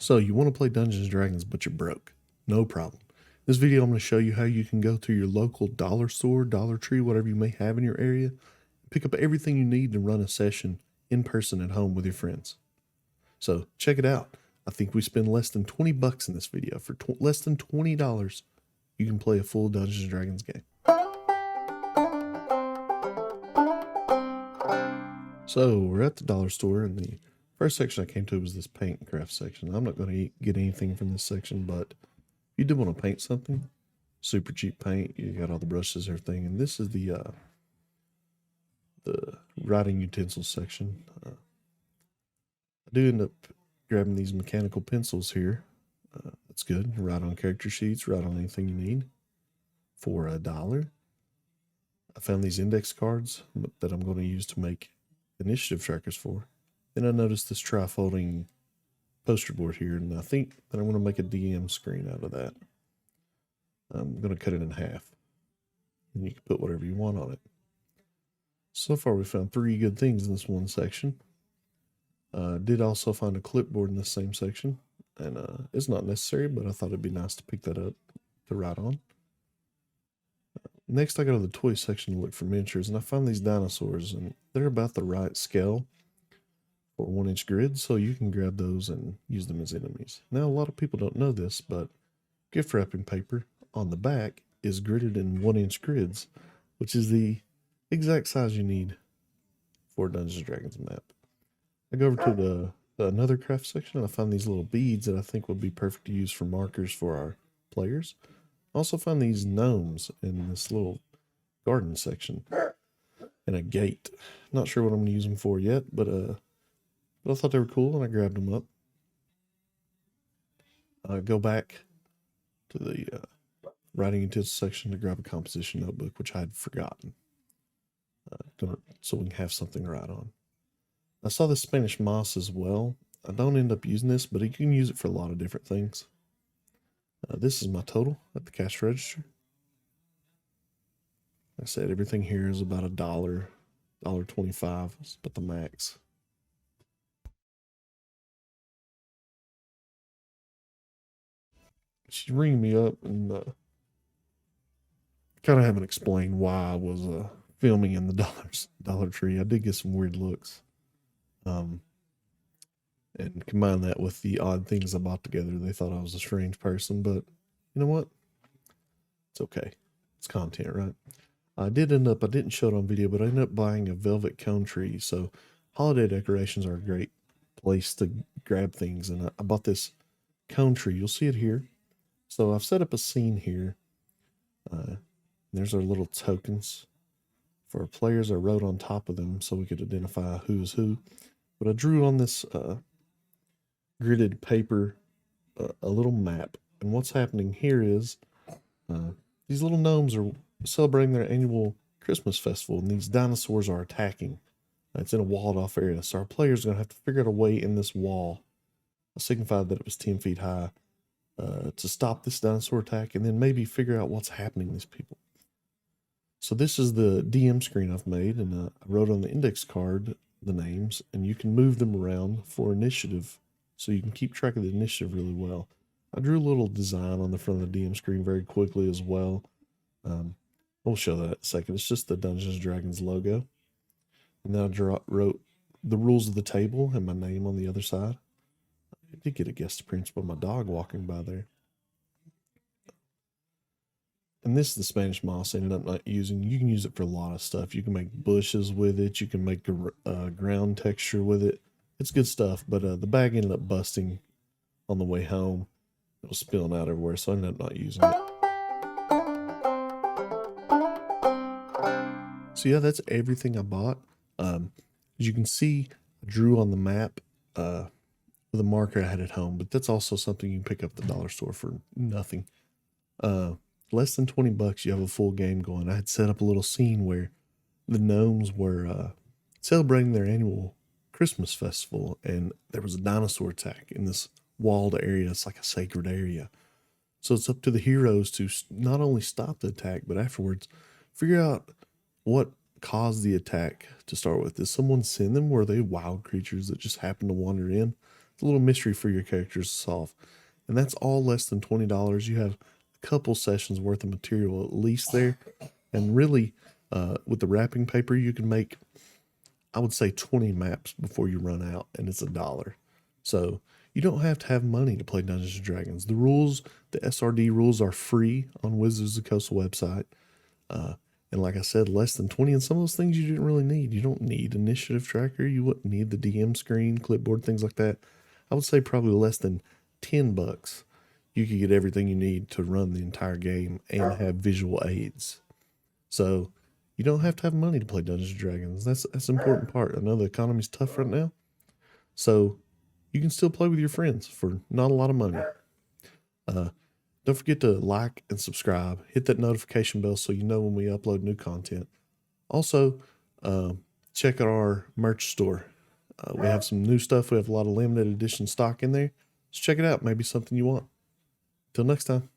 So you want to play Dungeons & Dragons, but you're broke. No problem. This video, I'm going to show you how you can go to your local dollar store, Dollar Tree, whatever you may have in your area, pick up everything you need to run a session in person at home with your friends. So check it out. I think we spend less than 20 bucks in this video. For less than $20, you can play a full Dungeons & Dragons game. So we're at the dollar store, and the first section I came to was this paint and craft section. I'm not going to get anything from this section, but if you do want to paint something, super cheap paint. You got all the brushes, everything, and this is the writing utensils section. I do end up grabbing these mechanical pencils here. That's good. Write on character sheets, write on anything you need for $1. I found these index cards that I'm going to use to make initiative trackers for. Then I noticed this tri-folding poster board here, and I think that I'm going to make a DM screen out of that. I'm going to cut it in half, and you can put whatever you want on it. So far, we found 3 good things in this one section. Did also find a clipboard in this same section, and it's not necessary, but I thought it'd be nice to pick that up to write on. Next, I go to the toy section to look for miniatures, and I found these dinosaurs, and they're about the right scale for 1-inch grids, so you can grab those and use them as enemies. Now, a lot of people don't know this, but gift wrapping paper on the back is gridded in 1-inch grids, which is the exact size you need for a Dungeons & Dragons map. I go over to another craft section, and I find these little beads that I think would be perfect to use for markers for our players. I also found these gnomes in this little garden section and a gate. Not sure what I'm going to use them for yet, but I thought they were cool, and I grabbed them up. I go back to the writing utensils section to grab a composition notebook, which I had forgotten, so we can have something to write on. I saw the Spanish moss as well. I don't end up using this, but you can use it for a lot of different things. This is my total at the cash register. Like I said, everything here is about $1, $1.25, but the max. She's ringing me up, and kind of haven't explained why I was filming in the Dollar Tree. I did get some weird looks. And combine that with the odd things I bought together, they thought I was a strange person, but you know what? It's okay. It's content, right? I didn't show it on video, but I ended up buying a velvet cone tree. So holiday decorations are a great place to grab things. And I bought this cone tree. You'll see it here. So I've set up a scene here. There's our little tokens. For our players, I wrote on top of them so we could identify who is who. But I drew on this gridded paper a little map. And what's happening here is these little gnomes are celebrating their annual Christmas festival, and these dinosaurs are attacking. It's in a walled off area, so our players are going to have to figure out a way in this wall. I signified that it was 10 feet high to stop this dinosaur attack, and then maybe figure out what's happening to these people. So this is the DM screen I've made, and I wrote on the index card the names, and you can move them around for initiative, so you can keep track of the initiative really well. I drew a little design on the front of the DM screen very quickly as well. We'll show that in a second. It's just the Dungeons & Dragons logo. And then I wrote the rules of the table and my name on the other side. I did get a guest appearance by my dog walking by there. And this is the Spanish moss I ended up not using. You can use it for a lot of stuff. You can make bushes with it. You can make ground texture with it. It's good stuff, but the bag ended up busting on the way home. It was spilling out everywhere, so I ended up not using it. So yeah, that's everything I bought. As you can see, I drew on the map with a marker I had at home, but that's also something you can pick up at the dollar store for nothing. Less than 20 bucks, you have a full game going. I had set up a little scene where the gnomes were celebrating their annual Christmas festival, and there was a dinosaur attack in this walled area. It's like a sacred area. So it's up to the heroes to not only stop the attack, but afterwards figure out what caused the attack to start with. Did someone send them? Were they wild creatures that just happened to wander in? the little mystery for your characters to solve. And that's all less than $20. You have a couple sessions worth of material at least there. And really, with the wrapping paper, you can make, I would say, 20 maps before you run out, and it's $1. So you don't have to have money to play Dungeons and Dragons. The rules, the SRD rules, are free on Wizards of the Coast website. And like I said, less than 20. And some of those things you didn't really need. You don't need initiative tracker. You wouldn't need the DM screen, clipboard, things like that. I would say probably less than $10. You could get everything you need to run the entire game and have visual aids. So you don't have to have money to play Dungeons and Dragons. That's an important part. I know the economy's tough right now, so you can still play with your friends for not a lot of money. Don't forget to like and subscribe. Hit that notification bell so you know when we upload new content. Also, check out our merch store. We have some new stuff. We have a lot of limited edition stock in there. So check it out. Maybe something you want. Till next time.